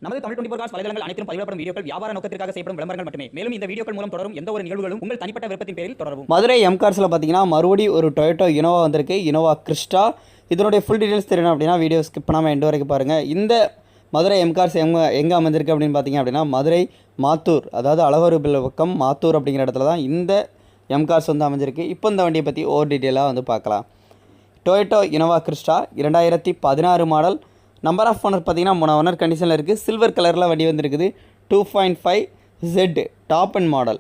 நமது தமிழ் 24 காஸ் வலைதளங்கள் அனைத்தும் பதிவிடப்படும் வீடியோக்கள் வியாபார நோக்கத்திற்காக செய்யப்படும் விளம்பரங்கள் மட்டுமே. மேலும் இந்த வீடியோக்கள் மூலம் தொடரும் எந்த ஒரு நிகழ்வுகளும் உங்கள் தனிப்பட்ட விருப்பத்தின் பேரில் தொடரவும். மதுரை எம்கார்ஸில் பார்த்தீங்கன்னா மறுபடியும் ஒரு டொயோட்டோ இனோவா வந்திருக்கு, இனோவா கிறிஸ்டா. இதனுடைய ஃபுல் டீட்டெயில்ஸ் தெரியணும் அப்படின்னா வீடியோ ஸ்கிப் பண்ணாமல் எண்டு வரைக்கும் பாருங்கள். இந்த மதுரை எம்கார்ஸ் எங்கே அமைந்திருக்கு அப்படின்னு பார்த்தீங்க அப்படின்னா மதுரை மாத்தூர், அதாவது அழகரு பக்கம் மாத்தூர் அப்படிங்கிற இடத்துல தான் இந்த எம்கார்ஸ் வந்து அமைஞ்சிருக்கு. இப்போ இந்த வண்டியை பற்றி ஓவர் டீட்டெயிலாக வந்து பார்க்கலாம். Toyota Innova Crysta 2016 model. Number of owner பார்த்தீங்கன்னா 3 ஓனர் கண்டிஷனில் இருக்குது. சில்வர் கலரில் வண்டி வந்துருக்குது. 2.5Z top and model.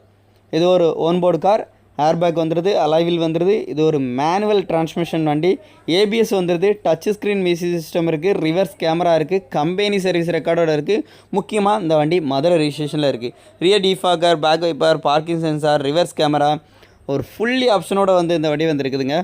இது ஒரு ஓன்போர்டு கார். ஏர்பேக் வந்துடுது, அலாய்வில் வந்துடுது. இது ஒரு மேனுவல் டிரான்ஸ்மிஷன் வண்டி. ஏபிஎஸ் வந்துடுது, டச் ஸ்க்ரீன் மியூசிக் சிஸ்டம் இருக்குது, ரிவர்ஸ் கேமரா இருக்குது, கம்பெனி சர்வீஸ் ரெக்கார்டோடு இருக்குது. முக்கியமாக இந்த வண்டி மதுரை ரிஜிஸ்ட்ரேஷனில் இருக்குது. Rear defogger, back wiper, parking sensor, reverse camera, ஒரு ஃபுல்லி ஆப்ஷனோட வந்து இந்த வண்டி வந்துருக்குதுங்க.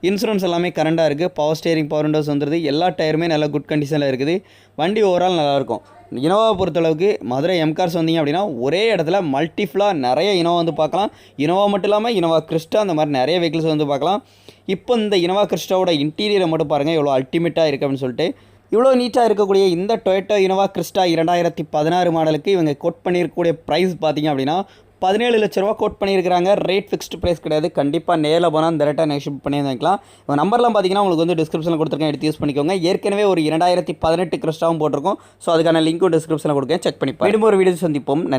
இன்சூரன்ஸ் எல்லாமே கரண்டாக இருக்குது. பவர் ஸ்டேரிங், பவர் விண்டோஸ் வந்துடுது. எல்லா டயருமே நல்ல குட் கண்டிஷனில் இருக்குது. வண்டி ஓவரால் நல்லாயிருக்கும். இனோவா பொறுத்தளவுக்கு மதுரை எம்கார்ஸ் வந்தீங்க அப்படின்னா ஒரே இடத்துல மல்டிஃபுல்லாக நிறைய இனோவா வந்து பார்க்கலாம். இனோவா மட்டும் இல்லாமல் இனோவா கிறிஸ்டா அந்த மாதிரி நிறைய வெஹிக்கிள்ஸ் வந்து பார்க்கலாம். இப்போ இந்த இனோவா கிறிஸ்டாவோட இன்டீரியரை மட்டும் பாருங்கள் எவ்வளோ அல்டிமேட்டாக இருக்குது அப்படின்னு சொல்லிட்டு. இவ்வளோ நீட்டாக இருக்கக்கூடிய இந்த டொயோட்டோ இனோவா கிறிஸ்டா 2016 மாடலுக்கு இவங்க கோட் பண்ணியிருக்கக்கூடிய ப்ரைஸ் பார்த்தீங்க அப்படின்னா 17 லட்ச ரூபா கோட் பண்ணியிருக்கிறாங்க. ரேட் ஃபிக்ஸ்டு ப்ரைஸ் கிடையாது. கண்டிப்பாக நேரில் போனால் டேரெக்டாக நெக்ஸ்ட் பண்ணி வாங்கிக்கலாம். இப்போ நம்பர்லாம் பார்த்தீங்கன்னா உங்களுக்கு வந்து டிஸ்கிரிப்ஷனில் கொடுத்துருக்கேன், எடுத்து யூஸ் பண்ணிக்கோங்க. ஏற்கனவே ஒரு 2018 கிறிஸ்டாவும் போட்டிருக்கோம். ஸோ அதுக்கான லிங்க்கும் டிஸ்கிரிப்ஷனில் கொடுக்கேன், செக் பண்ணி பாருங்க. மீண்டும் ஒரு வீடியோ சந்திப்போம். நன்றி.